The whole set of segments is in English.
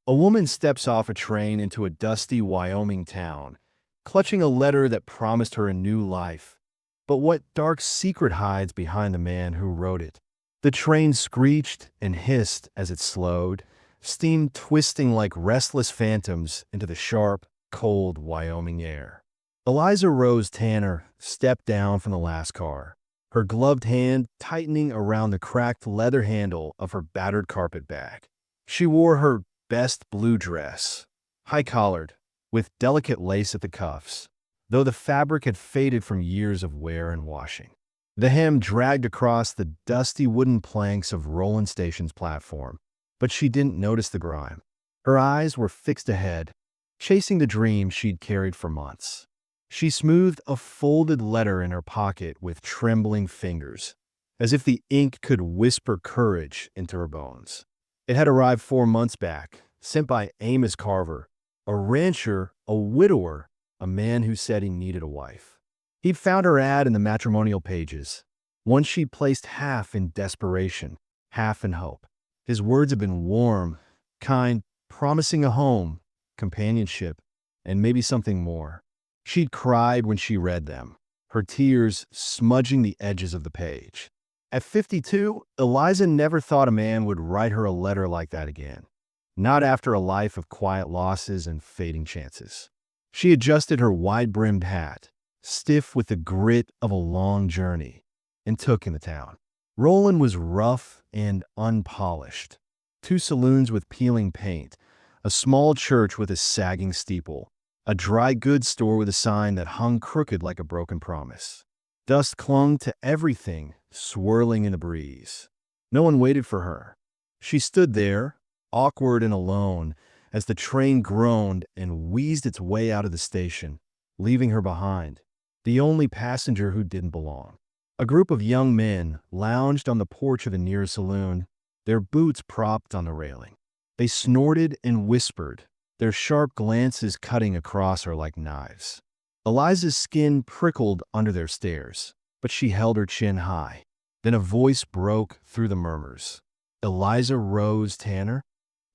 A woman steps off a train into a dusty Wyoming town, clutching a letter that promised her a new life. But what dark secret hides behind the man who wrote it? The train screeched and hissed as it slowed, steam twisting like restless phantoms into the sharp, cold Wyoming air. Eliza Rose Tanner stepped down from the last car, her gloved hand tightening around the cracked leather handle of her battered carpet bag. She wore her best blue dress, high-collared, with delicate lace at the cuffs, though the fabric had faded from years of wear and washing. The hem dragged across the dusty wooden planks of Roland Station's platform, but she didn't notice the grime. Her eyes were fixed ahead, chasing the dream she'd carried for months. She smoothed a folded letter in her pocket with trembling fingers, as if the ink could whisper courage into her bones. It had arrived 4 months back, sent by Amos Carver, a rancher, a widower, a man who said he needed a wife. He'd found her ad in the matrimonial pages, one she'd placed half in desperation, half in hope. His words had been warm, kind, promising a home, companionship, and maybe something more. She'd cried when she read them, her tears smudging the edges of the page. At 52, Eliza never thought a man would write her a letter like that again. Not after a life of quiet losses and fading chances. She adjusted her wide-brimmed hat, stiff with the grit of a long journey, and took in the town. Roland was rough and unpolished. 2 saloons with peeling paint, a small church with a sagging steeple, a dry goods store with a sign that hung crooked like a broken promise. Dust clung to everything, swirling in the breeze. No one waited for her. She stood there, awkward and alone, as the train groaned and wheezed its way out of the station, leaving her behind, the only passenger who didn't belong. A group of young men lounged on the porch of the nearest saloon, their boots propped on the railing. They snorted and whispered, their sharp glances cutting across her like knives. Eliza's skin prickled under their stares, but she held her chin high. Then a voice broke through the murmurs. Eliza Rose Tanner?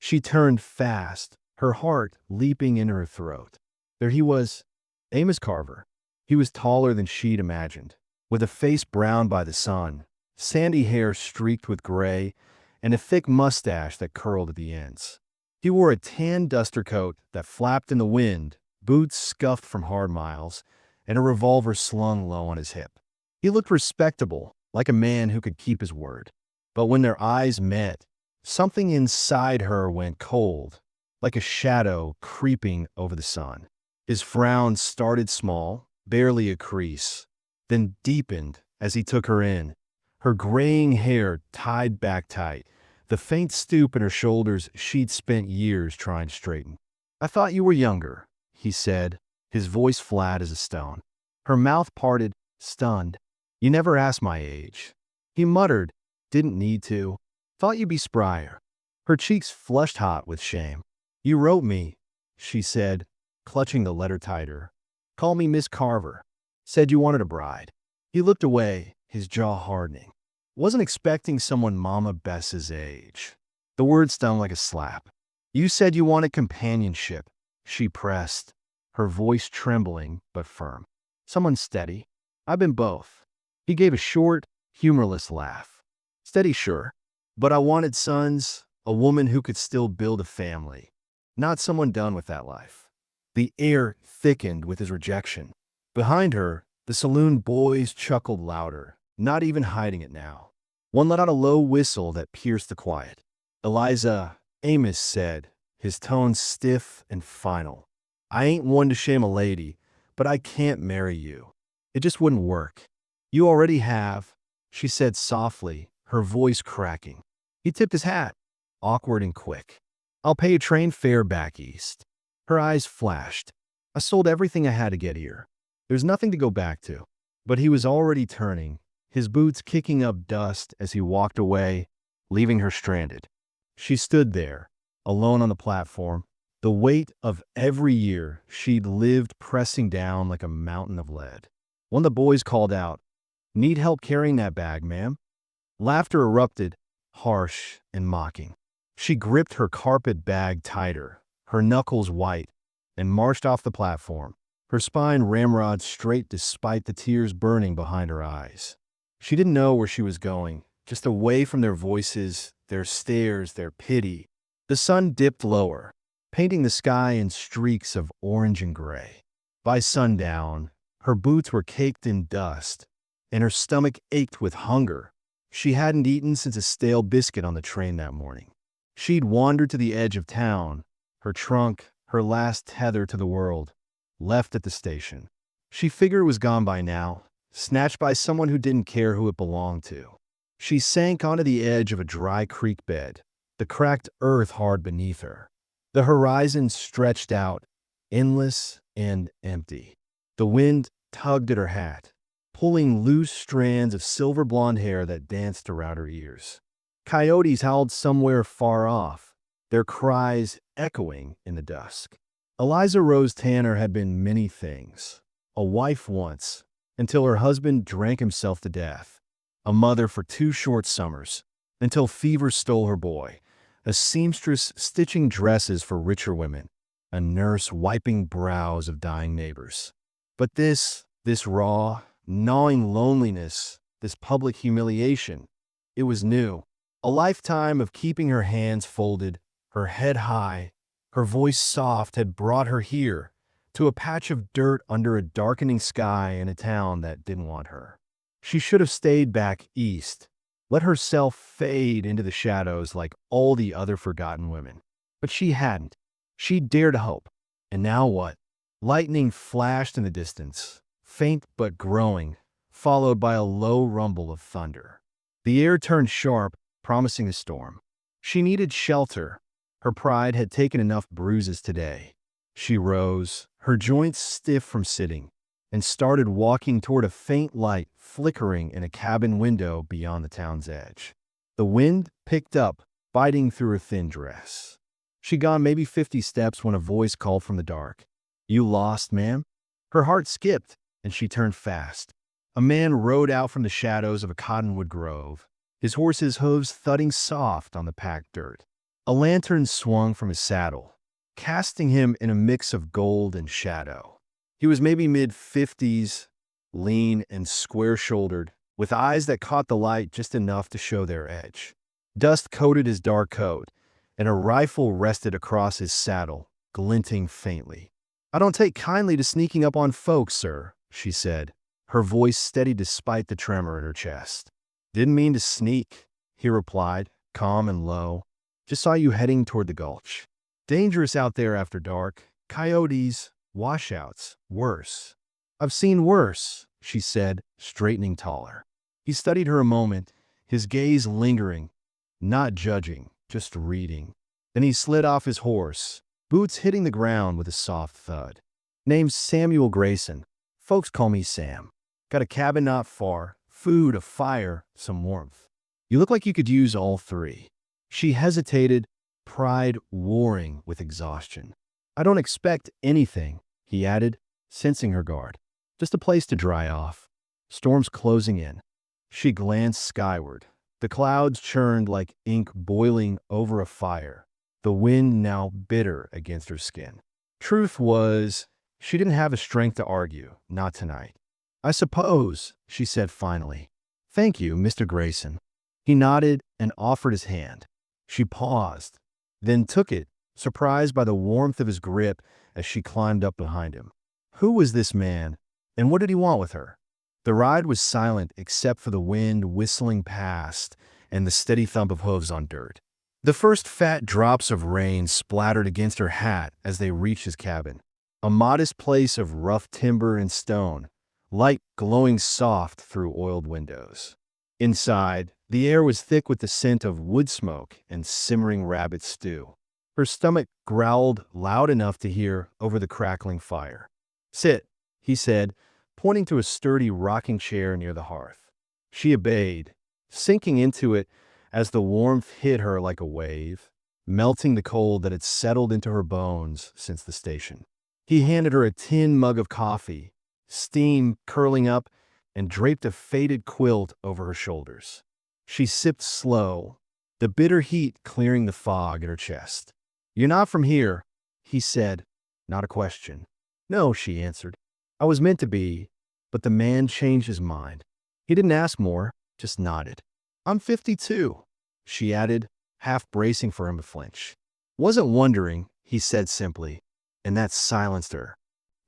She turned fast, her heart leaping in her throat. There he was, Amos Carver. He was taller than she'd imagined, with a face browned by the sun, sandy hair streaked with gray, and a thick mustache that curled at the ends. He wore a tan duster coat that flapped in the wind, boots scuffed from hard miles, and a revolver slung low on his hip. He looked respectable, like a man who could keep his word. But when their eyes met, something inside her went cold, like a shadow creeping over the sun. His frown started small, barely a crease, then deepened as he took her in, her graying hair tied back tight, the faint stoop in her shoulders she'd spent years trying to straighten. "I thought you were younger," he said, his voice flat as a stone. Her mouth parted, stunned. "You never asked my age." He muttered, "Didn't need to. Thought you'd be sprier." Her cheeks flushed hot with shame. "You wrote me," she said, clutching the letter tighter. "Call me Miss Carver. Said you wanted a bride." He looked away, his jaw hardening. Wasn't expecting someone Mama Bess's age. The word stung like a slap. "You said you wanted companionship," she pressed, her voice trembling but firm. "Someone steady. I've been both." He gave a short, humorless laugh. "Steady, sure. But I wanted sons, a woman who could still build a family. Not someone done with that life." The air thickened with his rejection. Behind her, the saloon boys chuckled louder, not even hiding it now. One let out a low whistle that pierced the quiet. "Eliza," Amos said, his tone stiff and final. "I ain't one to shame a lady, but I can't marry you. It just wouldn't work." "You already have," she said softly, her voice cracking. He tipped his hat, awkward and quick. "I'll pay a train fare back east." Her eyes flashed. "I sold everything I had to get here. There's nothing to go back to." But he was already turning, his boots kicking up dust as he walked away, leaving her stranded. She stood there, alone on the platform, the weight of every year she'd lived pressing down like a mountain of lead. One of the boys called out, "Need help carrying that bag, ma'am?" Laughter erupted, harsh and mocking. She gripped her carpet bag tighter, her knuckles white, and marched off the platform, her spine ramrod straight despite the tears burning behind her eyes. She didn't know where she was going, just away from their voices, their stares, their pity. The sun dipped lower, painting the sky in streaks of orange and gray. By sundown, her boots were caked in dust, and her stomach ached with hunger. She hadn't eaten since a stale biscuit on the train that morning. She'd wandered to the edge of town, her trunk, her last tether to the world, left at the station. She figured it was gone by now, snatched by someone who didn't care who it belonged to. She sank onto the edge of a dry creek bed, the cracked earth hard beneath her. The horizon stretched out, endless and empty. The wind tugged at her hat, pulling loose strands of silver blonde hair that danced around her ears. Coyotes howled somewhere far off, their cries echoing in the dusk. Eliza Rose Tanner had been many things. A wife once, until her husband drank himself to death. A mother for 2 short summers, until fever stole her boy. A seamstress stitching dresses for richer women. A nurse wiping brows of dying neighbors. But this raw, gnawing loneliness, this public humiliation, it was new. A lifetime of keeping her hands folded, her head high, her voice soft had brought her here, to a patch of dirt under a darkening sky in a town that didn't want her. She should have stayed back east, let herself fade into the shadows like all the other forgotten women. But she hadn't. She dared hope. And now what? Lightning flashed in the distance, faint but growing, followed by a low rumble of thunder. The air turned sharp, promising a storm. She needed shelter. Her pride had taken enough bruises today. She rose, her joints stiff from sitting, and started walking toward a faint light flickering in a cabin window beyond the town's edge. The wind picked up, biting through her thin dress. She'd gone maybe 50 steps when a voice called from the dark. "You lost, ma'am?" Her heart skipped, and she turned fast. A man rode out from the shadows of a cottonwood grove, his horse's hooves thudding soft on the packed dirt. A lantern swung from his saddle, casting him in a mix of gold and shadow. He was maybe mid-50s, lean and square-shouldered, with eyes that caught the light just enough to show their edge. Dust coated his dark coat, and a rifle rested across his saddle, glinting faintly. "I don't take kindly to sneaking up on folks, sir," she said, her voice steady despite the tremor in her chest. "Didn't mean to sneak," he replied, calm and low. "Just saw you heading toward the gulch. Dangerous out there after dark. Coyotes, washouts, worse." "I've seen worse," she said, straightening taller. He studied her a moment, his gaze lingering, not judging, just reading. Then he slid off his horse, boots hitting the ground with a soft thud. "Name's Samuel Grayson. Folks call me Sam. Got a cabin not far, food, a fire, some warmth. You look like you could use all 3. She hesitated, pride warring with exhaustion. "I don't expect anything," he added, sensing her guard. "Just a place to dry off. Storm's closing in." She glanced skyward. The clouds churned like ink boiling over a fire, the wind now bitter against her skin. Truth was, she didn't have the strength to argue, not tonight. "I suppose," she said finally. "Thank you, Mr. Grayson." He nodded and offered his hand. She paused, then took it, surprised by the warmth of his grip as she climbed up behind him. Who was this man, and what did he want with her? The ride was silent except for the wind whistling past and the steady thump of hooves on dirt. The first fat drops of rain splattered against her hat as they reached his cabin, a modest place of rough timber and stone, light glowing soft through oiled windows. Inside, the air was thick with the scent of wood smoke and simmering rabbit stew. Her stomach growled loud enough to hear over the crackling fire. "Sit," he said, pointing to a sturdy rocking chair near the hearth. She obeyed, sinking into it as the warmth hit her like a wave, melting the cold that had settled into her bones since the station. He handed her a tin mug of coffee, steam curling up, and draped a faded quilt over her shoulders. She sipped slow, the bitter heat clearing the fog in her chest. "You're not from here," he said, not a question. "No," she answered. "I was meant to be," but the man changed his mind. He didn't ask more, just nodded. "I'm 52, she added, half bracing for him to flinch. "Wasn't wondering," he said simply, and that silenced her.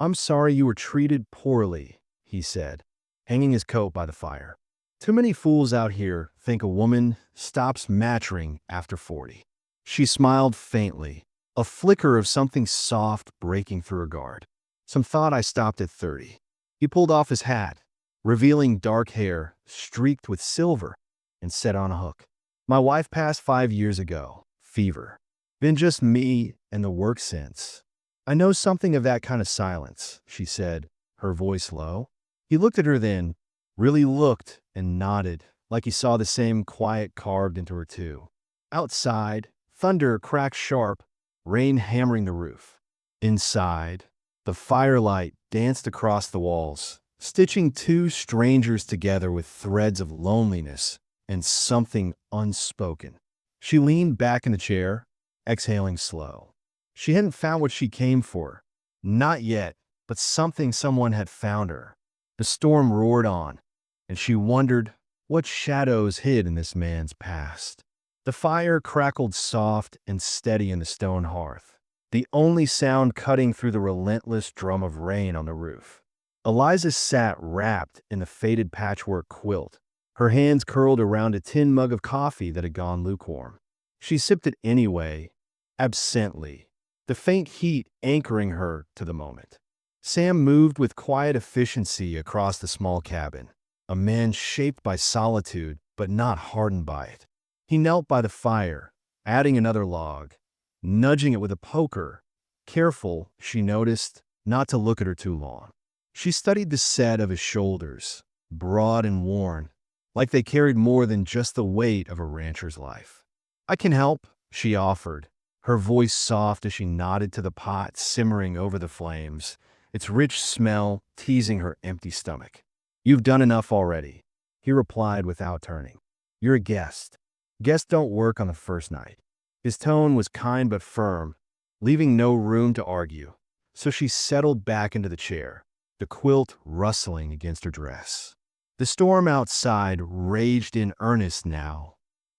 "I'm sorry you were treated poorly," he said, hanging his coat by the fire. "Too many fools out here think a woman stops maturing after 40. She smiled faintly, a flicker of something soft breaking through her guard. "Some thought I stopped at 30. He pulled off his hat, revealing dark hair streaked with silver and set on a hook. "My wife passed 5 years ago. Fever. Been just me and the work since." "I know something of that kind of silence," she said, her voice low. He looked at her then, really looked, and nodded, like he saw the same quiet carved into her too. Outside, thunder cracked sharp, rain hammering the roof. Inside, the firelight danced across the walls, stitching two strangers together with threads of loneliness and something unspoken. She leaned back in the chair, exhaling slow. She hadn't found what she came for. Not yet, but someone had found her. The storm roared on, and she wondered what shadows hid in this man's past. The fire crackled soft and steady in the stone hearth, the only sound cutting through the relentless drum of rain on the roof. Eliza sat wrapped in the faded patchwork quilt, her hands curled around a tin mug of coffee that had gone lukewarm. She sipped it anyway, absently, the faint heat anchoring her to the moment. Sam moved with quiet efficiency across the small cabin, a man shaped by solitude but not hardened by it. He knelt by the fire, adding another log, nudging it with a poker, careful, she noticed, not to look at her too long. She studied the set of his shoulders, broad and worn, like they carried more than just the weight of a rancher's life. "I can help," she offered, her voice soft as she nodded to the pot simmering over the flames, its rich smell teasing her empty stomach. "You've done enough already," he replied without turning. "You're a guest. Guests don't work on the first night." His tone was kind but firm, leaving no room to argue, so she settled back into the chair, the quilt rustling against her dress. The storm outside raged in earnest now.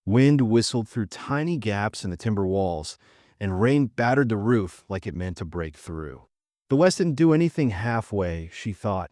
Wind whistled through tiny gaps in the timber walls, and rain battered the roof like it meant to break through. The West didn't do anything halfway, she thought.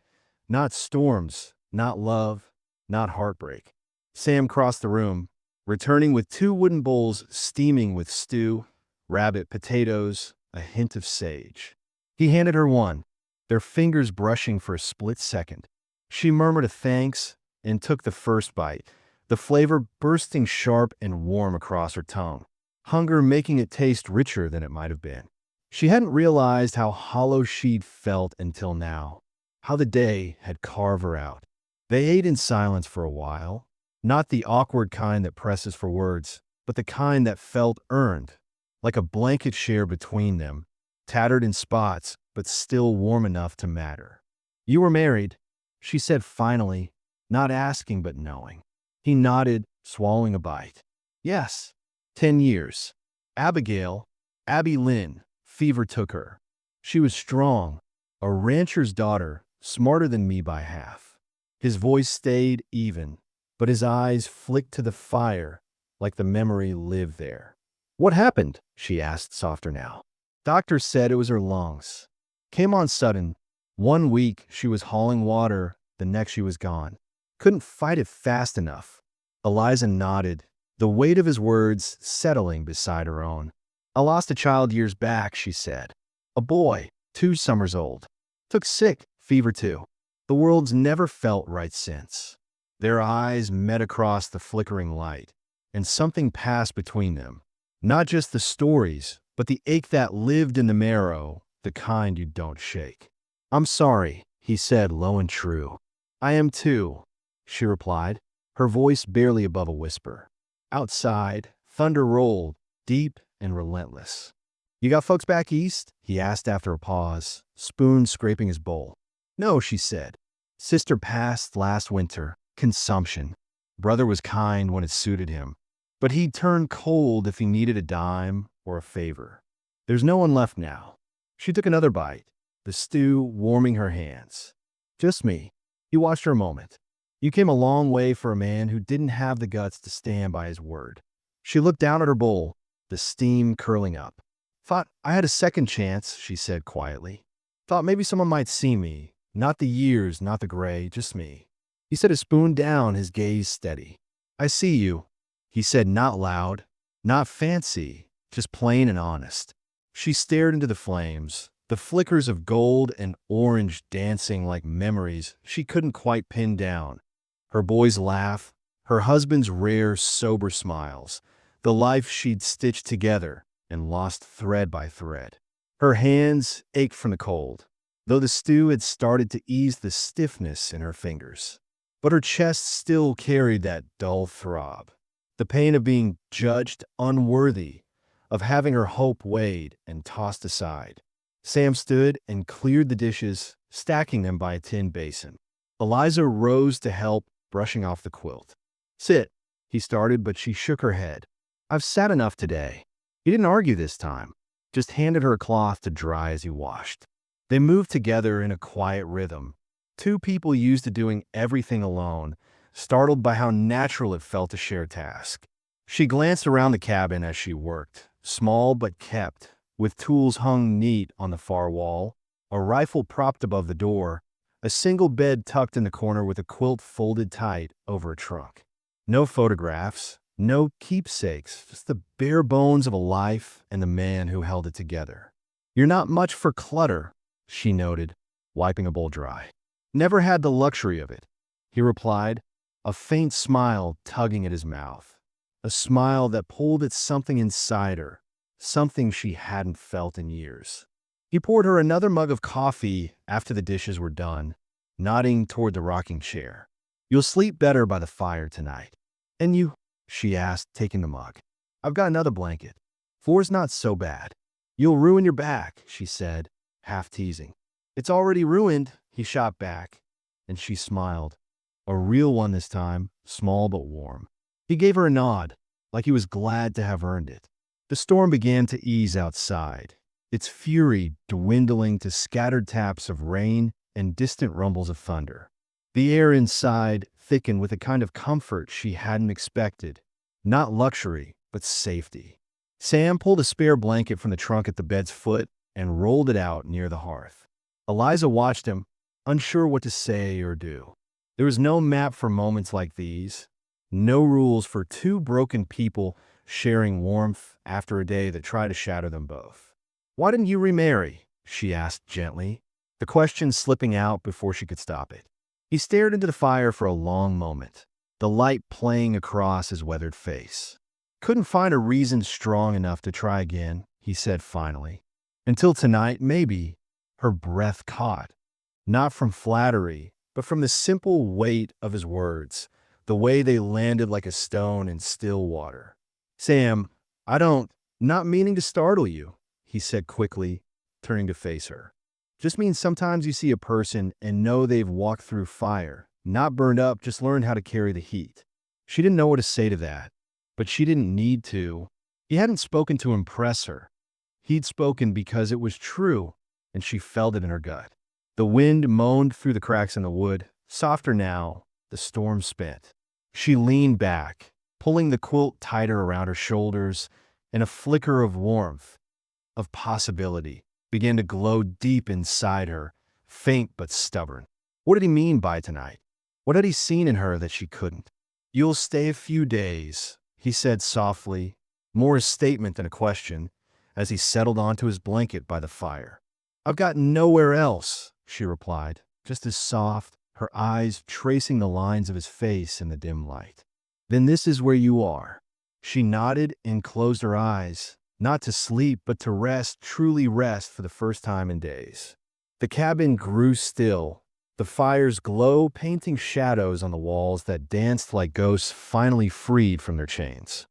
Not storms, not love, not heartbreak. Sam crossed the room, returning with 2 wooden bowls steaming with stew, rabbit, potatoes, a hint of sage. He handed her one, their fingers brushing for a split second. She murmured a thanks and took the first bite, the flavor bursting sharp and warm across her tongue, hunger making it taste richer than it might have been. She hadn't realized how hollow she'd felt until now, how the day had carved her out. They ate in silence for a while, not the awkward kind that presses for words, but the kind that felt earned, like a blanket shared between them, tattered in spots, but still warm enough to matter. "You were married," she said finally, not asking but knowing. He nodded, swallowing a bite. "Yes, 10 years. Abby Lynn, fever took her. She was strong, a rancher's daughter, smarter than me by half." His voice stayed even, but his eyes flicked to the fire like the memory lived there. "What happened?" she asked, softer now. "Doctor said it was her lungs. Came on sudden. 1 week she was hauling water, the next she was gone. Couldn't fight it fast enough." Eliza nodded, the weight of his words settling beside her own. "I lost a child years back," she said. "A boy, 2 summers old. Took sick, fever too. The world's never felt right since." Their eyes met across the flickering light, and something passed between them. Not just the stories, but the ache that lived in the marrow, the kind you don't shake. "I'm sorry," he said low and true. "I am too," she replied, her voice barely above a whisper. Outside, thunder rolled, deep and relentless. "You got folks back east?" he asked after a pause, spoon scraping his bowl. "No," she said. "Sister passed last winter. Consumption. Brother was kind when it suited him. but he'd turn cold if he needed a dime or a favor. There's no one left now. She took another bite, the stew warming her hands. Just me. He watched her a moment. You came a long way for a man who didn't have the guts to stand by his word. She looked down at her bowl, the steam curling up. Thought I had a second chance, she said quietly. Thought maybe someone might see me. Not the years, not the gray, just me. He set his spoon down, his gaze steady. I see you, he said, not loud, not fancy, just plain and honest. She stared into the flames, the flickers of gold and orange dancing like memories she couldn't quite pin down. Her boy's laugh, her husband's rare, sober smiles, the life she'd stitched together and lost thread by thread. Her hands ached from the cold, though the stew had started to ease the stiffness in her fingers. But her chest still carried that dull throb, the pain of being judged unworthy, of having her hope weighed and tossed aside. Sam stood and cleared the dishes, stacking them by a tin basin. Eliza rose to help, brushing off the quilt. Sit, he started, but she shook her head. I've sat enough today. He didn't argue this time, just handed her a cloth to dry as he washed. They moved together in a quiet rhythm, two people used to doing everything alone, startled by how natural it felt to share tasks. She glanced around the cabin as she worked, small but kept, with tools hung neat on the far wall, a rifle propped above the door, a single bed tucked in the corner with a quilt folded tight over a trunk. No photographs, no keepsakes, just the bare bones of a life and the man who held it together. You're not much for clutter, she noted, wiping a bowl dry. Never had the luxury of it, he replied, a faint smile tugging at his mouth. A smile that pulled at something inside her, something she hadn't felt in years. He poured her another mug of coffee after the dishes were done, nodding toward the rocking chair. You'll sleep better by the fire tonight. And you? She asked, taking the mug. I've got another blanket. Four's not so bad. You'll ruin your back, she said, half teasing. It's already ruined, he shot back, and she smiled. A real one this time, small but warm. He gave her a nod, like he was glad to have earned it. The storm began to ease outside, its fury dwindling to scattered taps of rain and distant rumbles of thunder. The air inside thickened with a kind of comfort she hadn't expected. Not luxury, but safety. Sam pulled a spare blanket from the trunk at the bed's foot and rolled it out near the hearth. Eliza watched him, unsure what to say or do. There was no map for moments like these, no rules for two broken people sharing warmth after a day that tried to shatter them both. Why didn't you remarry? She asked gently, the question slipping out before she could stop it. He stared into the fire for a long moment, the light playing across his weathered face. Couldn't find a reason strong enough to try again, he said finally. Until tonight, maybe. Her breath caught, not from flattery, but from the simple weight of his words, the way they landed like a stone in still water. Sam, not meaning to startle you, he said quickly, turning to face her. Just means sometimes you see a person and know they've walked through fire, not burned up, just learned how to carry the heat. She didn't know what to say to that, but she didn't need to. He hadn't spoken to impress her. He'd spoken because it was true, and she felt it in her gut. The wind moaned through the cracks in the wood, softer now, the storm spent. She leaned back, pulling the quilt tighter around her shoulders, and a flicker of warmth, of possibility, began to glow deep inside her, faint but stubborn. What did he mean by tonight? What had he seen in her that she couldn't? You'll stay a few days, he said softly, more a statement than a question, as he settled onto his blanket by the fire. I've got nowhere else, she replied, just as soft, her eyes tracing the lines of his face in the dim light. Then this is where you are. She nodded and closed her eyes, not to sleep, but to rest, truly rest for the first time in days. The cabin grew still, the fire's glow painting shadows on the walls that danced like ghosts finally freed from their chains.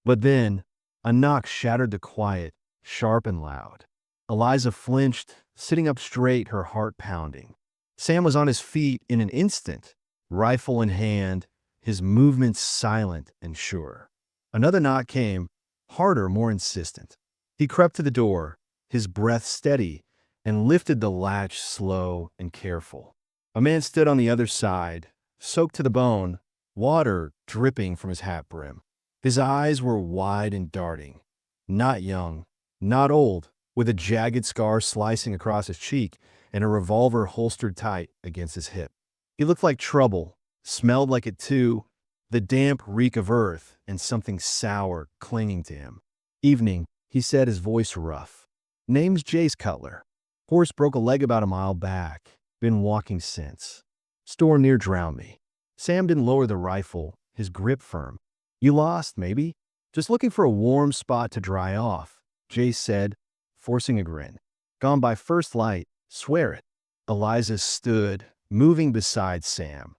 But then, a knock shattered the quiet, sharp and loud. Eliza flinched, sitting up straight, her heart pounding. Sam was on his feet in an instant, rifle in hand, his movements silent and sure. Another knock came, harder, more insistent. He crept to the door, his breath steady, and lifted the latch slow and careful. A man stood on the other side, soaked to the bone, water dripping from his hat brim. His eyes were wide and darting. Not young, not old, with a jagged scar slicing across his cheek and a revolver holstered tight against his hip. He looked like trouble, smelled like it too, the damp reek of earth and something sour clinging to him. "Evening," he said, his voice rough. "Name's Jace Cutler. Horse broke a leg about a mile back. Been walking since. Store near drowned me." Sam didn't lower the rifle, his grip firm. "You lost, maybe?" "Just looking for a warm spot to dry off," Jace said, forcing a grin. "Gone by first light, swear it." Eliza stood, moving beside Sam,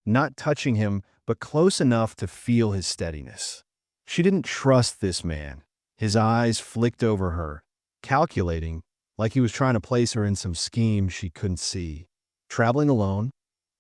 not touching him, but close enough to feel his steadiness. She didn't trust this man. His eyes flicked over her, calculating, like he was trying to place her in some scheme she couldn't see. "Traveling alone?"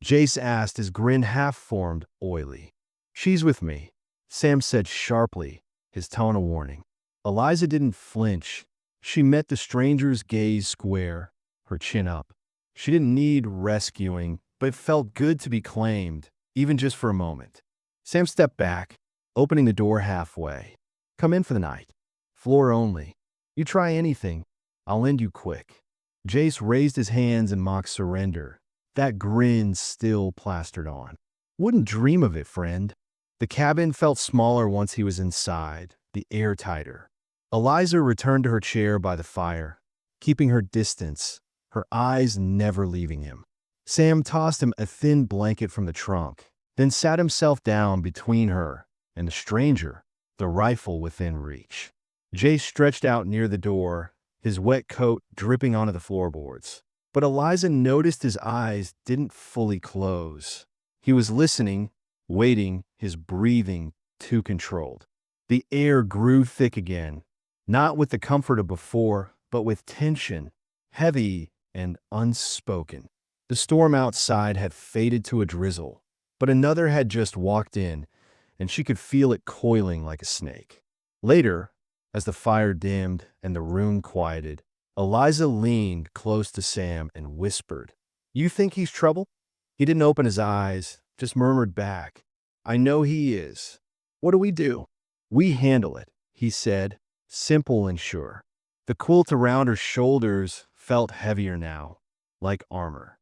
Jace asked, his grin half-formed, oily. "She's with me," Sam said sharply, his tone a warning. Eliza didn't flinch. She met the stranger's gaze square, her chin up. She didn't need rescuing, but it felt good to be claimed, even just for a moment. Sam stepped back, opening the door halfway. "Come in for the night. Floor only. You try anything, I'll end you quick." Jace raised his hands in mock surrender, that grin still plastered on. "Wouldn't dream of it, friend." The cabin felt smaller once he was inside, the air tighter. Eliza returned to her chair by the fire, keeping her distance, her eyes never leaving him. Sam tossed him a thin blanket from the trunk, then sat himself down between her and the stranger, the rifle within reach. Jace stretched out near the door, his wet coat dripping onto the floorboards. But Eliza noticed his eyes didn't fully close. He was listening, waiting, his breathing too controlled. The air grew thick again, not with the comfort of before, but with tension, heavy and unspoken. The storm outside had faded to a drizzle, but another had just walked in, and she could feel it coiling like a snake. Later, as the fire dimmed and the room quieted, Eliza leaned close to Sam and whispered, "You think he's trouble?" He didn't open his eyes, just murmured back, "I know he is. What do we do?" "We handle it," he said, simple and sure. The quilt around her shoulders felt heavier now, like armor.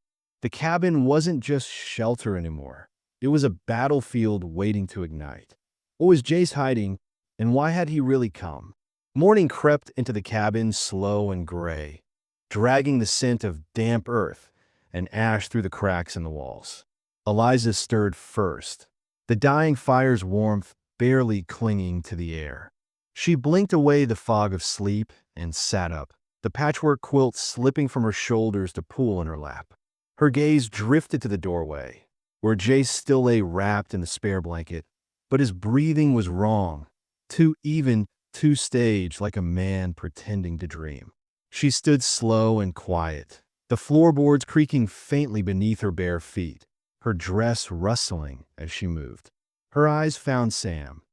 The cabin wasn't just shelter anymore. It was a battlefield waiting to ignite. What was Jace hiding, and why had he really come? Morning crept into the cabin slow and gray, dragging the scent of damp earth and ash through the cracks in the walls. Eliza stirred first, the dying fire's warmth barely clinging to the air. She blinked away the fog of sleep and sat up, the patchwork quilt slipping from her shoulders to pool in her lap. Her gaze drifted to the doorway, where Jace still lay wrapped in the spare blanket, but his breathing was wrong, too even, too staged, like a man pretending to dream. She stood slow and quiet, the floorboards creaking faintly beneath her bare feet, her dress rustling as she moved. Her eyes found Sam.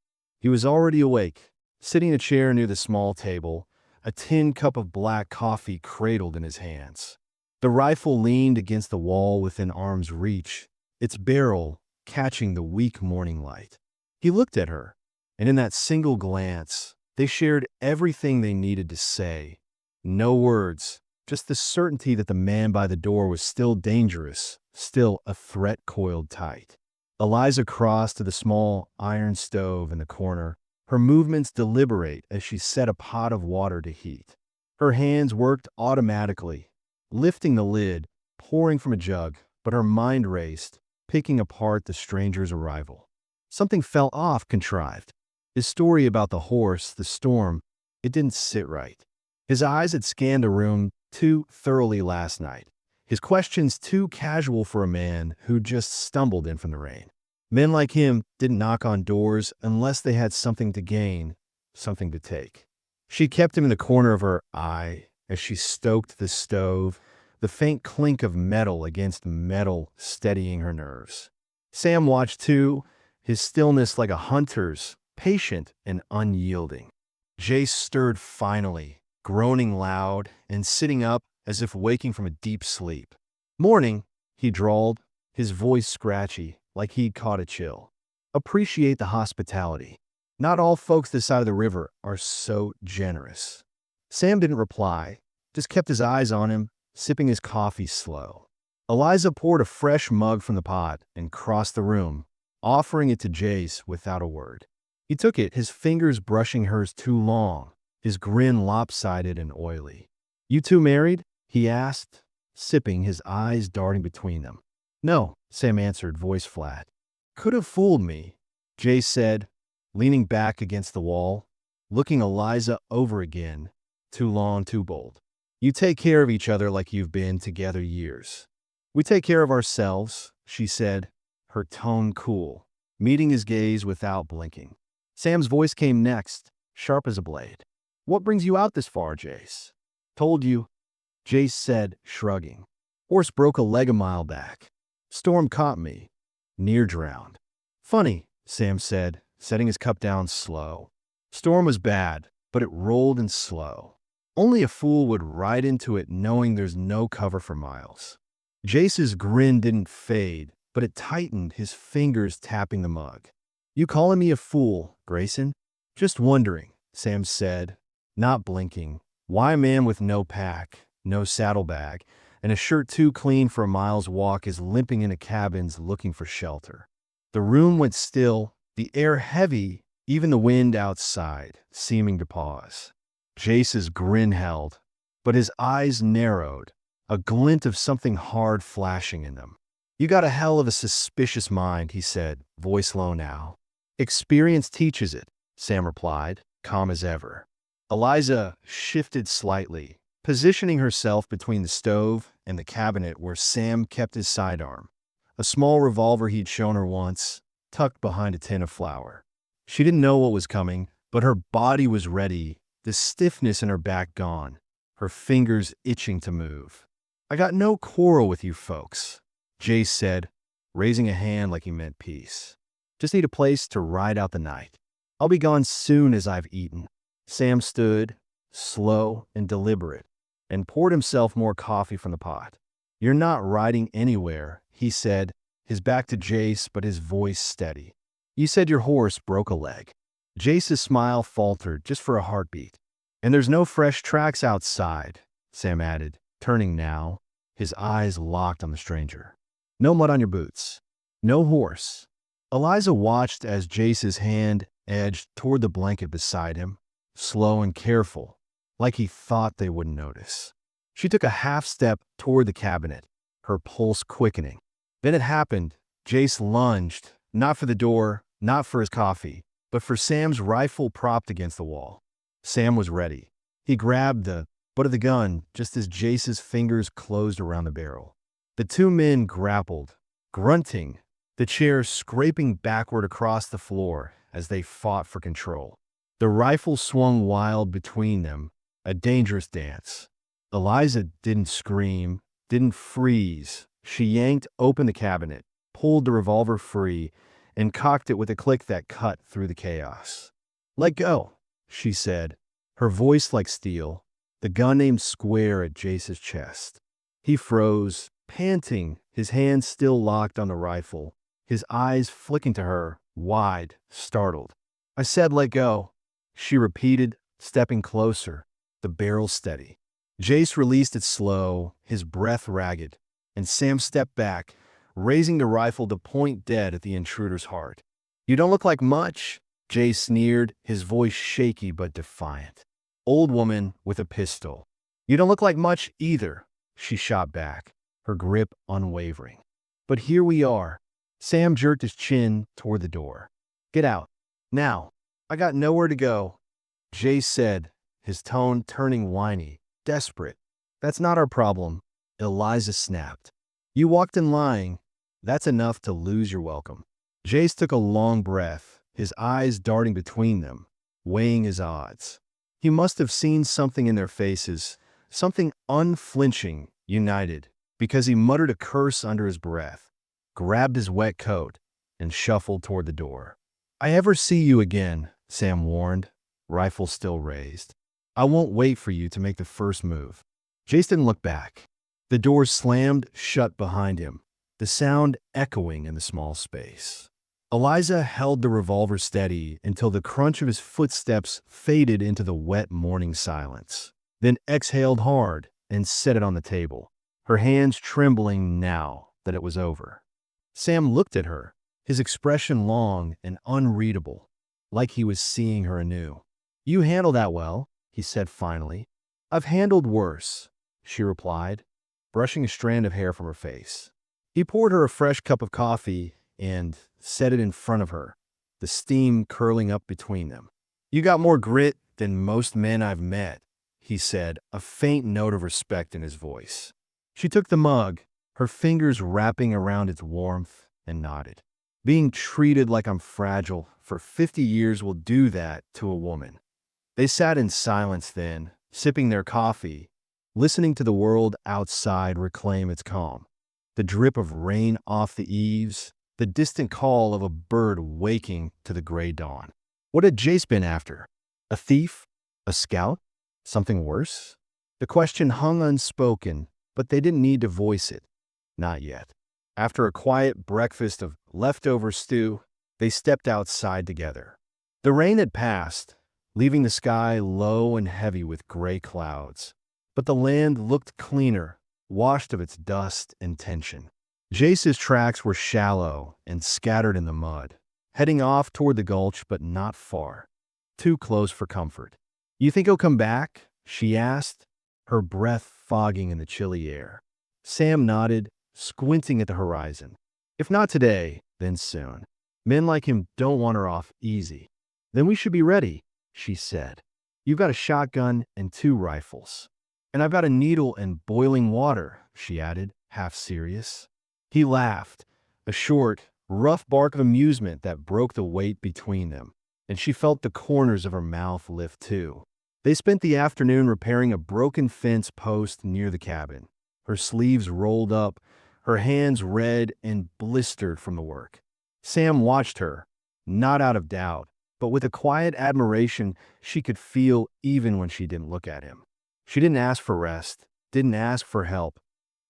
He was already awake, sitting in a chair near the small table, a tin cup of black coffee cradled in his hands. The rifle leaned against the wall within arm's reach, its barrel catching the weak morning light. He looked at her, and in that single glance, they shared everything they needed to say. No words, just the certainty that the man by the door was still dangerous, still a threat coiled tight. Eliza crossed to the small iron stove in the corner, her movements deliberate as she set a pot of water to heat. Her hands worked automatically, lifting the lid, pouring from a jug, but her mind raced, picking apart the stranger's arrival. Something fell off contrived. His story about the horse, the storm, it didn't sit right. His eyes had scanned the room too thoroughly last night, his questions too casual for a man who just stumbled in from the rain. Men like him didn't knock on doors unless they had something to gain, something to take. She kept him in the corner of her eye as she stoked the stove, the faint clink of metal against metal steadying her nerves. Sam watched too, his stillness like a hunter's, patient and unyielding. Jace stirred finally, groaning loud and sitting up as if waking from a deep sleep. "Morning," he drawled, his voice scratchy, like he'd caught a chill. "Appreciate the hospitality. Not all folks this side of the river are so generous." Sam didn't reply, just kept his eyes on him, sipping his coffee slow. Eliza poured a fresh mug from the pot and crossed the room, offering it to Jace without a word. He took it, his fingers brushing hers too long, his grin lopsided and oily. "You two married?" he asked, sipping, his eyes darting between them. "No," Sam answered, voice flat. "Could have fooled me," Jace said, leaning back against the wall, looking Eliza over again. "Too long, too bold. You take care of each other like you've been together years." "We take care of ourselves," she said, her tone cool, meeting his gaze without blinking. Sam's voice came next, sharp as a blade. "What brings you out this far, Jace?" "Told you," Jace said, shrugging. "Horse broke a leg a mile back. Storm caught me. Near drowned." "Funny," Sam said, setting his cup down slow. "Storm was bad, but it rolled in slow. Only a fool would ride into it knowing there's no cover for miles." Jace's grin didn't fade, but it tightened, his fingers tapping the mug. "You calling me a fool, Grayson?" "Just wondering," Sam said, not blinking, why a man with no pack, no saddlebag, and a shirt too clean for a mile's walk is limping into cabins looking for shelter. The room went still, the air heavy, even the wind outside seeming to pause. Jace's grin held, but his eyes narrowed, a glint of something hard flashing in them. "You got a hell of a suspicious mind," he said, voice low now. "Experience teaches it," Sam replied, calm as ever. Eliza shifted slightly, positioning herself between the stove and the cabinet where Sam kept his sidearm, a small revolver he'd shown her once, tucked behind a tin of flour. She didn't know what was coming, but her body was ready, the stiffness in her back gone, her fingers itching to move. "I got no quarrel with you folks," Jace said, raising a hand like he meant peace. "Just need a place to ride out the night. I'll be gone soon as I've eaten." Sam stood, slow and deliberate, and poured himself more coffee from the pot. "You're not riding anywhere," he said, his back to Jace but his voice steady. "You said your horse broke a leg." Jace's smile faltered just for a heartbeat. "And there's no fresh tracks outside," Sam added, turning now, his eyes locked on the stranger. "No mud on your boots. No horse." Eliza watched as Jace's hand edged toward the blanket beside him, slow and careful, like he thought they wouldn't notice. She took a half step toward the cabinet, her pulse quickening. Then it happened. Jace lunged, not for the door, not for his coffee, but for Sam's rifle propped against the wall. Sam was ready. He grabbed the butt of the gun just as Jace's fingers closed around the barrel. The two men grappled, grunting, the chair scraping backward across the floor as they fought for control. The rifle swung wild between them, a dangerous dance. Eliza didn't scream, didn't freeze. She yanked open the cabinet, pulled the revolver free, and cocked it with a click that cut through the chaos. "Let go," she said, her voice like steel, the gun aimed square at Jace's chest. He froze, panting, his hands still locked on the rifle, his eyes flicking to her, wide, startled. "I said let go," she repeated, stepping closer, the barrel steady. Jace released it slow, his breath ragged, and Sam stepped back, raising the rifle to point dead at the intruder's heart. "You don't look like much," Jace sneered, his voice shaky but defiant. "Old woman with a pistol." "You don't look like much either," she shot back, her grip unwavering. "But here we are." Sam jerked his chin toward the door. "Get out. Now. I got nowhere to go," Jace said, his tone turning whiny, desperate. "That's not our problem," Eliza snapped. "You walked in lying. That's enough to lose your welcome." Jace took a long breath, his eyes darting between them, weighing his odds. He must have seen something in their faces, something unflinching, united, because he muttered a curse under his breath, grabbed his wet coat, and shuffled toward the door. I ever see you again, Sam warned, rifle still raised. I won't wait for you to make the first move. Jason looked back. The door slammed shut behind him, the sound echoing in the small space. Eliza held the revolver steady until the crunch of his footsteps faded into the wet morning silence, then exhaled hard and set it on the table, her hands trembling now that it was over. Sam looked at her, his expression long and unreadable, like he was seeing her anew. You handle that well, he said finally. I've handled worse, she replied, brushing a strand of hair from her face. He poured her a fresh cup of coffee and set it in front of her, the steam curling up between them. You got more grit than most men I've met, he said, a faint note of respect in his voice. She took the mug, her fingers wrapping around its warmth, and nodded. Being treated like I'm fragile for 50 years will do that to a woman. They sat in silence then, sipping their coffee, listening to the world outside reclaim its calm. The drip of rain off the eaves, the distant call of a bird waking to the gray dawn. What had Jace been after? A thief? A scout? Something worse? The question hung unspoken, but they didn't need to voice it. Not yet. After a quiet breakfast of leftover stew, they stepped outside together. The rain had passed, leaving the sky low and heavy with gray clouds. But the land looked cleaner, washed of its dust and tension. Jace's tracks were shallow and scattered in the mud, heading off toward the gulch but not far. Too close for comfort. You think he'll come back? She asked, her breath fogging in the chilly air. Sam nodded, squinting at the horizon. If not today, then soon. Men like him don't want her off easy. Then we should be ready, she said. You've got a shotgun and 2 rifles. And I've got a needle and boiling water, she added, half serious. He laughed, a short, rough bark of amusement that broke the weight between them, and she felt the corners of her mouth lift too. They spent the afternoon repairing a broken fence post near the cabin, her sleeves rolled up, her hands red and blistered from the work. Sam watched her, not out of doubt, but with a quiet admiration she could feel even when she didn't look at him. She didn't ask for rest, didn't ask for help,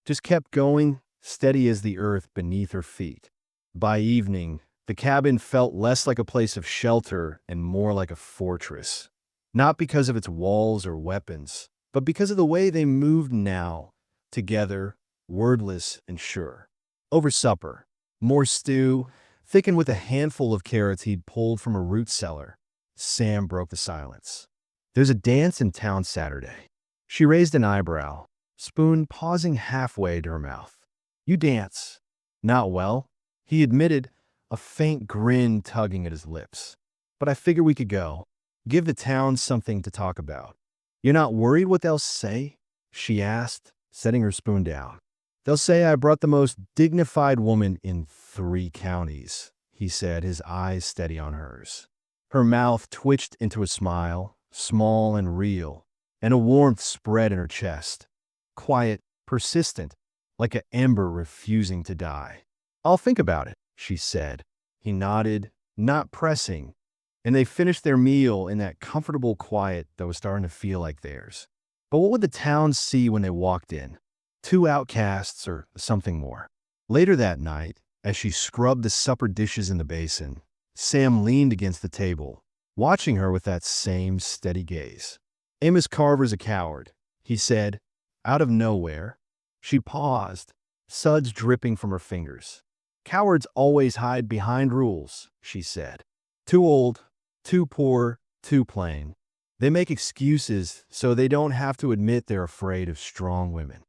just kept going, steady as the earth beneath her feet. By evening, the cabin felt less like a place of shelter and more like a fortress. Not because of its walls or weapons, but because of the way they moved now, together, wordless and sure. Over supper, more stew, thickened with a handful of carrots he'd pulled from a root cellar. Sam broke the silence. There's a dance in town Saturday. She raised an eyebrow, spoon pausing halfway to her mouth. You dance. Not well, he admitted, a faint grin tugging at his lips. But I figure we could go. Give the town something to talk about. You're not worried what they'll say? She asked, setting her spoon down. They'll say I brought the most dignified woman in 3 counties, he said, his eyes steady on hers. Her mouth twitched into a smile, small and real, and a warmth spread in her chest. Quiet, persistent, like an ember refusing to die. I'll think about it, she said. He nodded, not pressing, and they finished their meal in that comfortable quiet that was starting to feel like theirs. But what would the town see when they walked in? 2 outcasts or something more. Later that night, as she scrubbed the supper dishes in the basin, Sam leaned against the table, watching her with that same steady gaze. Amos Carver's a coward, he said, out of nowhere. She paused, suds dripping from her fingers. Cowards always hide behind rules, she said. Too old, too poor, too plain. They make excuses so they don't have to admit they're afraid of strong women.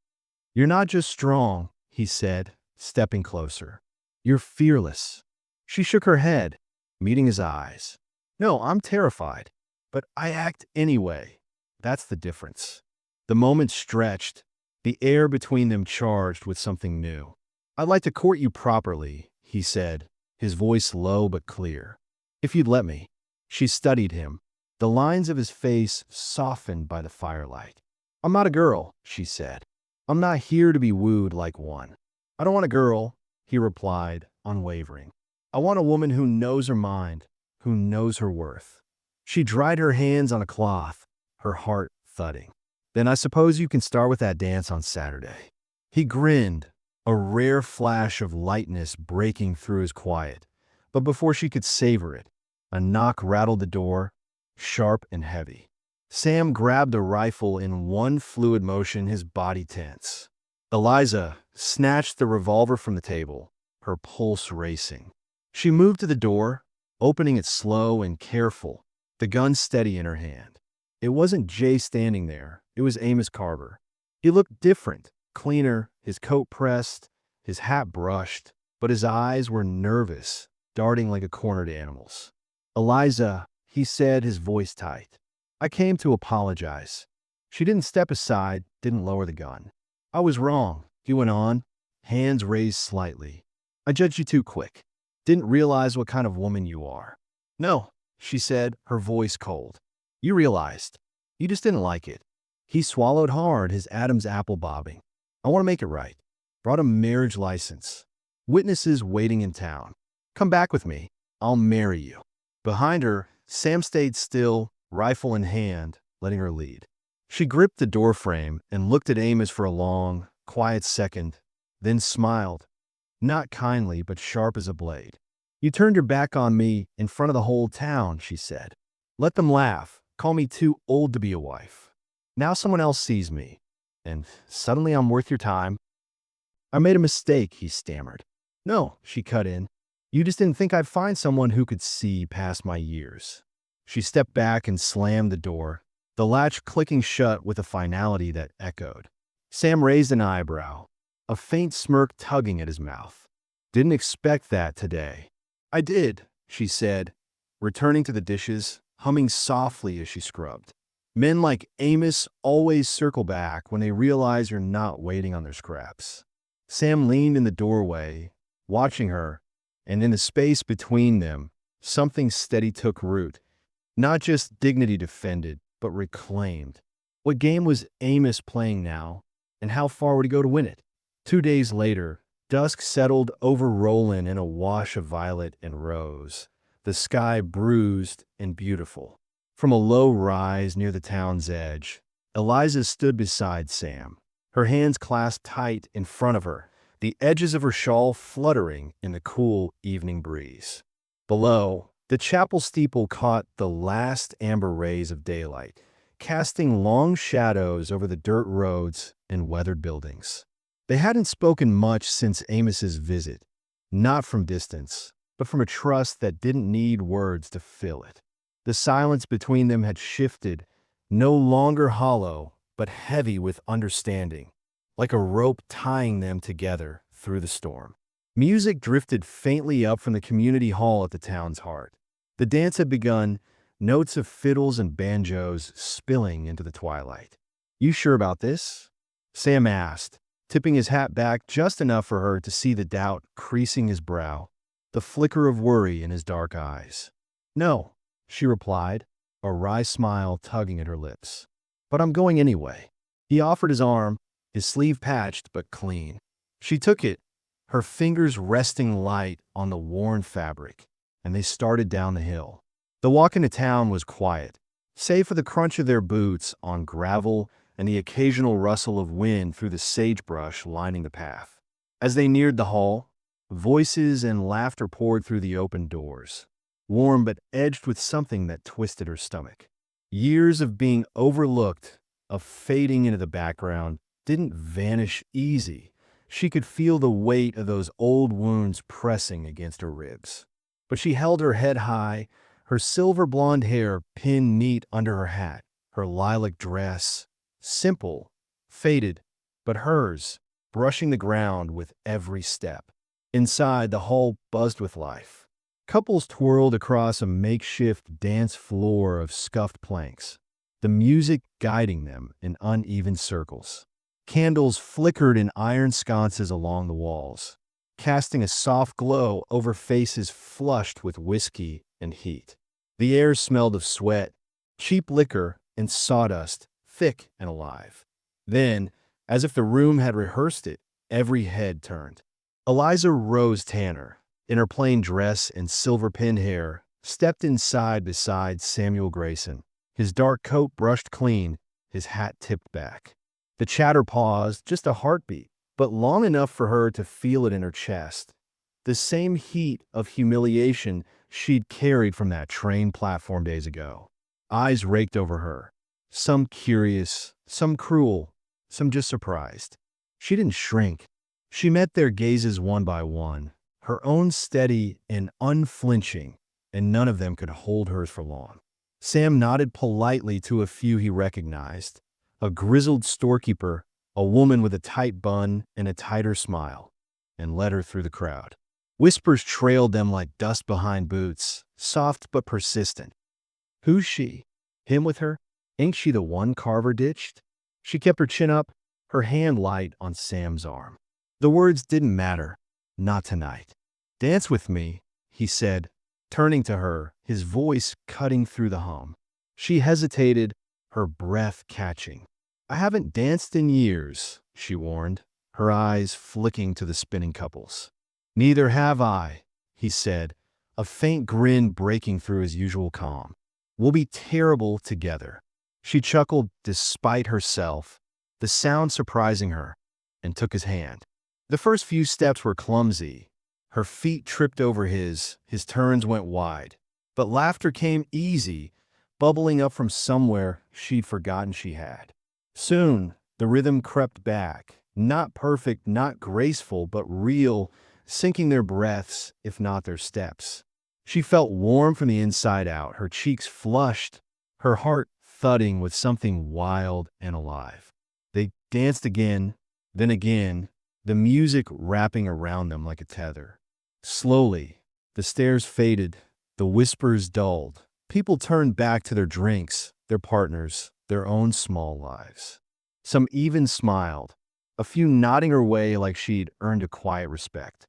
You're not just strong, he said, stepping closer. You're fearless. She shook her head, meeting his eyes. No, I'm terrified, but I act anyway. That's the difference. The moment stretched, the air between them charged with something new. I'd like to court you properly, he said, his voice low but clear. If you'd let me. She studied him, the lines of his face softened by the firelight. I'm not a girl, she said. I'm not here to be wooed like one. I don't want a girl, he replied, unwavering. I want a woman who knows her mind, who knows her worth. She dried her hands on a cloth, her heart thudding. Then I suppose you can start with that dance on Saturday. He grinned, a rare flash of lightness breaking through his quiet. But before she could savor it, a knock rattled the door, sharp and heavy. Sam grabbed a rifle in one fluid motion, his body tense. Eliza snatched the revolver from the table, her pulse racing. She moved to the door, opening it slow and careful, the gun steady in her hand. It wasn't Jay standing there, it was Amos Carver. He looked different, cleaner, his coat pressed, his hat brushed, but his eyes were nervous, darting like a cornered animal's. "Eliza," he said, his voice tight. "I came to apologize." She didn't step aside, didn't lower the gun. "I was wrong," he went on, hands raised slightly. "I judged you too quick. Didn't realize what kind of woman you are." "No," she said, her voice cold. "You realized. You just didn't like it." He swallowed hard, his Adam's apple bobbing. "I want to make it right. Brought a marriage license. Witnesses waiting in town. Come back with me. I'll marry you." Behind her, Sam stayed still, rifle in hand, letting her lead. She gripped the doorframe and looked at Amos for a long, quiet second, then smiled. Not kindly, but sharp as a blade. "You turned your back on me in front of the whole town," she said. "Let them laugh, call me too old to be a wife. Now someone else sees me, and suddenly I'm worth your time." "I made a mistake," he stammered. "No," she cut in. "You just didn't think I'd find someone who could see past my years." She stepped back and slammed the door, the latch clicking shut with a finality that echoed. Sam raised an eyebrow, a faint smirk tugging at his mouth. "Didn't expect that today." "I did," she said, returning to the dishes, humming softly as she scrubbed. "Men like Amos always circle back when they realize you're not waiting on their scraps." Sam leaned in the doorway, watching her, and in the space between them, something steady took root. Not just dignity defended, but reclaimed. What game was Amos playing now, and how far would he go to win it? 2 days later, dusk settled over Roland in a wash of violet and rose, the sky bruised and beautiful. From a low rise near the town's edge, Eliza stood beside Sam, her hands clasped tight in front of her, the edges of her shawl fluttering in the cool evening breeze. Below, the chapel steeple caught the last amber rays of daylight, casting long shadows over the dirt roads and weathered buildings. They hadn't spoken much since Amos's visit, not from distance, but from a trust that didn't need words to fill it. The silence between them had shifted, no longer hollow, but heavy with understanding, like a rope tying them together through the storm. Music drifted faintly up from the community hall at the town's heart. The dance had begun, notes of fiddles and banjos spilling into the twilight. "You sure about this?" Sam asked, tipping his hat back just enough for her to see the doubt creasing his brow, the flicker of worry in his dark eyes. "No," she replied, a wry smile tugging at her lips. "But I'm going anyway." He offered his arm, his sleeve patched but clean. She took it, her fingers resting light on the worn fabric, and they started down the hill. The walk into town was quiet, save for the crunch of their boots on gravel and the occasional rustle of wind through the sagebrush lining the path. As they neared the hall, voices and laughter poured through the open doors, warm but edged with something that twisted her stomach. Years of being overlooked, of fading into the background, didn't vanish easy. She could feel the weight of those old wounds pressing against her ribs. But she held her head high, her silver blonde hair pinned neat under her hat, her lilac dress, simple, faded, but hers, brushing the ground with every step. Inside, the hall buzzed with life. Couples twirled across a makeshift dance floor of scuffed planks, the music guiding them in uneven circles. Candles flickered in iron sconces along the walls, casting a soft glow over faces flushed with whiskey and heat. The air smelled of sweat, cheap liquor, and sawdust, thick and alive. Then, as if the room had rehearsed it, every head turned. Eliza Rose Tanner, in her plain dress and silver-pinned hair, stepped inside beside Samuel Grayson, his dark coat brushed clean, his hat tipped back. The chatter paused, just a heartbeat, but long enough for her to feel it in her chest. The same heat of humiliation she'd carried from that train platform days ago. Eyes raked over her, some curious, some cruel, some just surprised. She didn't shrink. She met their gazes one by one, her own steady and unflinching, and none of them could hold hers for long. Sam nodded politely to a few he recognized, a grizzled storekeeper, a woman with a tight bun and a tighter smile, and led her through the crowd. Whispers trailed them like dust behind boots, soft but persistent. Who's she? Him with her? Ain't she the one Carver ditched? She kept her chin up, her hand light on Sam's arm. The words didn't matter. Not tonight. Dance with me, he said, turning to her, his voice cutting through the hum. She hesitated, her breath catching. I haven't danced in years, she warned, her eyes flicking to the spinning couples. Neither have I, he said, a faint grin breaking through his usual calm. We'll be terrible together. She chuckled despite herself, the sound surprising her, and took his hand. The first few steps were clumsy. Her feet tripped over his turns went wide. But laughter came easy, bubbling up from somewhere she'd forgotten she had. Soon, the rhythm crept back, not perfect, not graceful, but real, sinking their breaths, if not their steps. She felt warm from the inside out, her cheeks flushed, her heart thudding with something wild and alive. They danced again, then again, the music wrapping around them like a tether. Slowly, the stares faded, the whispers dulled. People turned back to their drinks, their partners, their own small lives. Some even smiled, a few nodding her way like she'd earned a quiet respect.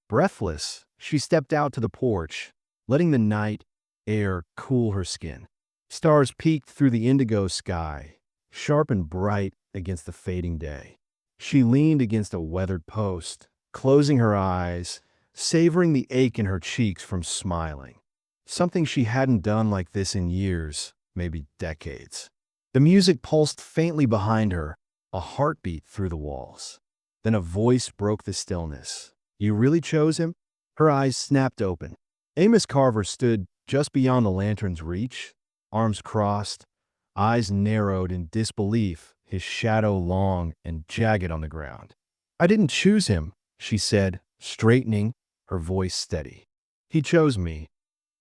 Breathless, she stepped out to the porch, letting the night air cool her skin. Stars peeked through the indigo sky, sharp and bright against the fading day. She leaned against a weathered post, closing her eyes, savoring the ache in her cheeks from smiling. Something she hadn't done like this in years, maybe decades. The music pulsed faintly behind her, a heartbeat through the walls. Then a voice broke the stillness. You really chose him? Her eyes snapped open. Amos Carver stood just beyond the lantern's reach, arms crossed, eyes narrowed in disbelief, his shadow long and jagged on the ground. I didn't choose him, she said, straightening, her voice steady. He chose me,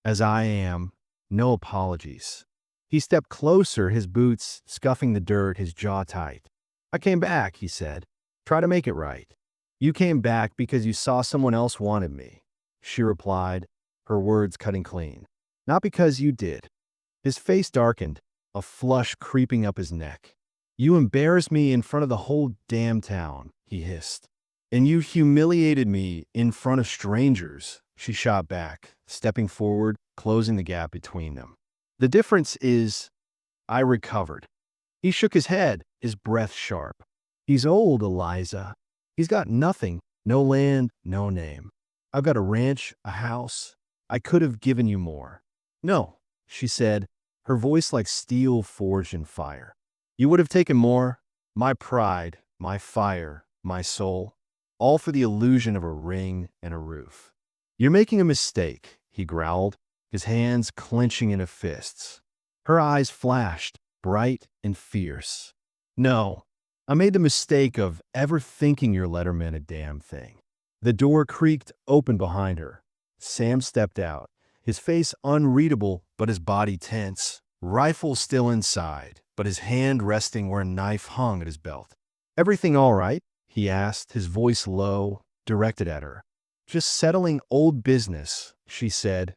as I am, no apologies. He stepped closer, his boots scuffing the dirt, his jaw tight. I came back, he said. Try to make it right. You came back because you saw someone else wanted me, she replied, her words cutting clean. Not because you did. His face darkened, a flush creeping up his neck. You embarrassed me in front of the whole damn town, he hissed. And you humiliated me in front of strangers, she shot back, stepping forward, closing the gap between them. The difference is, I recovered. He shook his head, his breath sharp. He's old, Eliza. He's got nothing, no land, no name. I've got a ranch, a house. I could have given you more. No, she said, her voice like steel forged in fire. You would have taken more, my pride, my fire, my soul, all for the illusion of a ring and a roof. You're making a mistake, he growled, his hands clenching into fists. Her eyes flashed, bright and fierce. No, I made the mistake of ever thinking your letter meant a damn thing. The door creaked open behind her. Sam stepped out, his face unreadable but his body tense, rifle still inside, but his hand resting where a knife hung at his belt. Everything all right? He asked, his voice low, directed at her. Just settling old business, she said,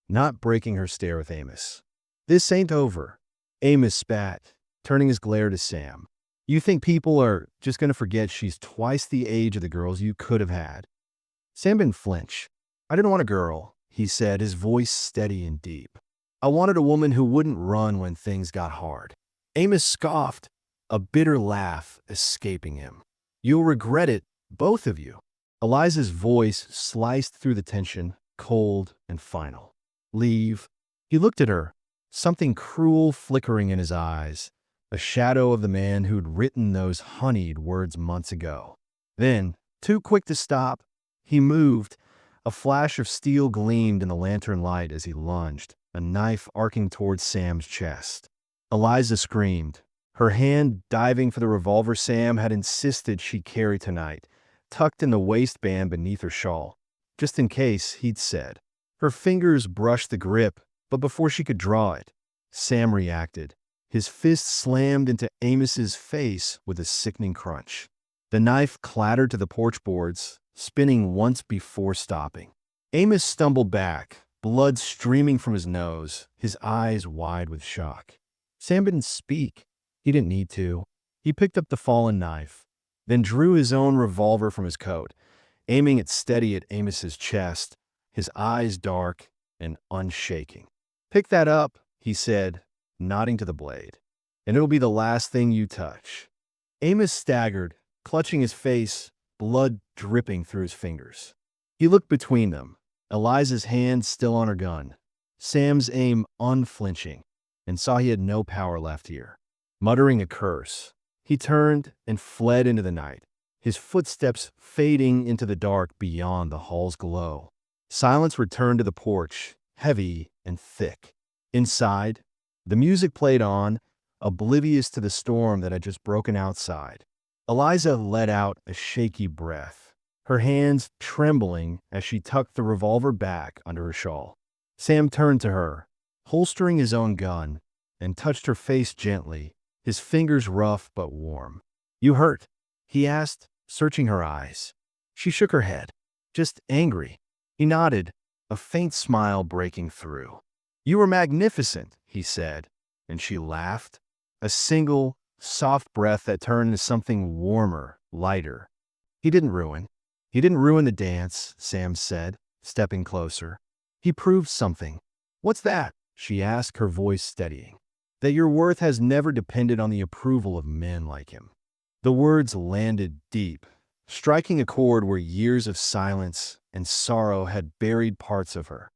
not breaking her stare with Amos. This ain't over. Amos spat, turning his glare to Sam. You think people are just going to forget she's twice the age of the girls you could have had? Sam didn't flinch. I didn't want a girl, he said, his voice steady and deep. I wanted a woman who wouldn't run when things got hard. Amos scoffed, a bitter laugh escaping him. You'll regret it, both of you. Eliza's voice sliced through the tension, cold and final. Leave. He looked at her, something cruel flickering in his eyes, a shadow of the man who'd written those honeyed words months ago. Then, too quick to stop, he moved. A flash of steel gleamed in the lantern light as he lunged, a knife arcing towards Sam's chest. Eliza screamed, her hand diving for the revolver Sam had insisted she carry tonight, tucked in the waistband beneath her shawl. Just in case, he'd said. Her fingers brushed the grip, but before she could draw it, Sam reacted. His fist slammed into Amos's face with a sickening crunch. The knife clattered to the porch boards, spinning once before stopping. Amos stumbled back, blood streaming from his nose, his eyes wide with shock. Sam didn't speak. He didn't need to. He picked up the fallen knife, then drew his own revolver from his coat, aiming it steady at Amos's chest, his eyes dark and unshaking. "Pick that up," he said, nodding to the blade, "and it'll be the last thing you touch." Amos staggered, clutching his face, blood dripping through his fingers. He looked between them, Eliza's hand still on her gun, Sam's aim unflinching, and saw he had no power left here. Muttering a curse, he turned and fled into the night, his footsteps fading into the dark beyond the hall's glow. Silence returned to the porch, heavy and thick. Inside, the music played on, oblivious to the storm that had just broken outside. Eliza let out a shaky breath, her hands trembling as she tucked the revolver back under her shawl. Sam turned to her, holstering his own gun, and touched her face gently, his fingers rough but warm. "You hurt?" he asked, searching her eyes. She shook her head. "Just angry." He nodded, a faint smile breaking through. "You were magnificent," he said, and she laughed, a single, soft breath that turned into something warmer, lighter. He didn't ruin the dance," Sam said, stepping closer. "He proved something." "What's that?" she asked, her voice steadying. "That your worth has never depended on the approval of men like him." The words landed deep, striking a chord where years of silence and sorrow had buried parts of her,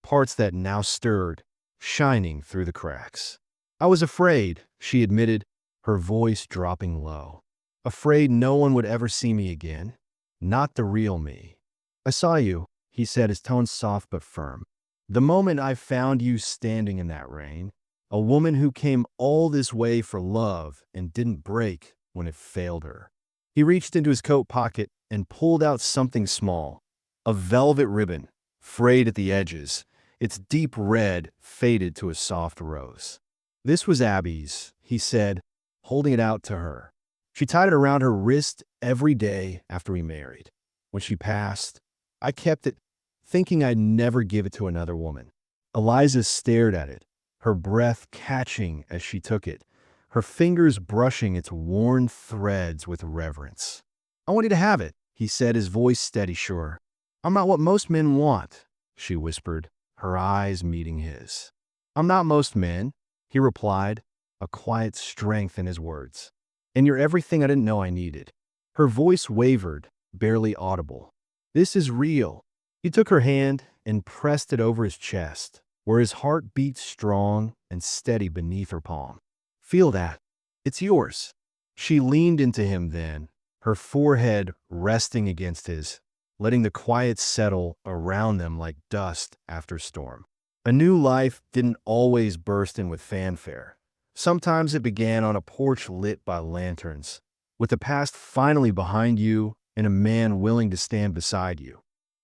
parts that now stirred, shining through the cracks. "I was afraid," she admitted, her voice dropping low. "Afraid no one would ever see me again. Not the real me." "I saw you," he said, his tone soft but firm. "The moment I found you standing in that rain, a woman who came all this way for love and didn't break when it failed her." He reached into his coat pocket and pulled out something small, a velvet ribbon, frayed at the edges, its deep red faded to a soft rose. "This was Abby's," he said, holding it out to her. "She tied it around her wrist every day after we married. When she passed, I kept it, thinking I'd never give it to another woman." Eliza stared at it, her breath catching as she took it, her fingers brushing its worn threads with reverence. "I want you to have it," he said, his voice steady sure. "I'm not what most men want," she whispered, her eyes meeting his. "I'm not most men," he replied, a quiet strength in his words. "And you're everything I didn't know I needed." Her voice wavered, barely audible. "This is real." He took her hand and pressed it over his chest, where his heart beat strong and steady beneath her palm. "Feel that. It's yours." She leaned into him then, her forehead resting against his, letting the quiet settle around them like dust after storm. A new life didn't always burst in with fanfare. Sometimes it began on a porch lit by lanterns, with the past finally behind you and a man willing to stand beside you,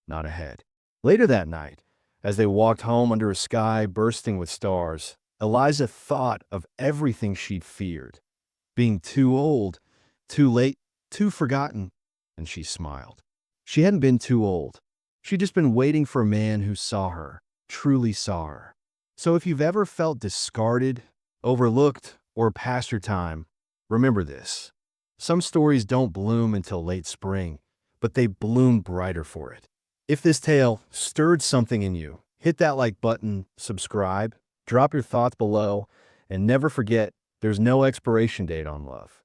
not ahead. Later that night, as they walked home under a sky bursting with stars, Eliza thought of everything she'd feared. Being too old, too late, too forgotten, and she smiled. She hadn't been too old. She'd just been waiting for a man who saw her, truly saw her. So if you've ever felt discarded, overlooked, or past your time, remember this. Some stories don't bloom until late spring, but they bloom brighter for it. If this tale stirred something in you, hit that like button, subscribe, drop your thoughts below, and never forget there's no expiration date on love.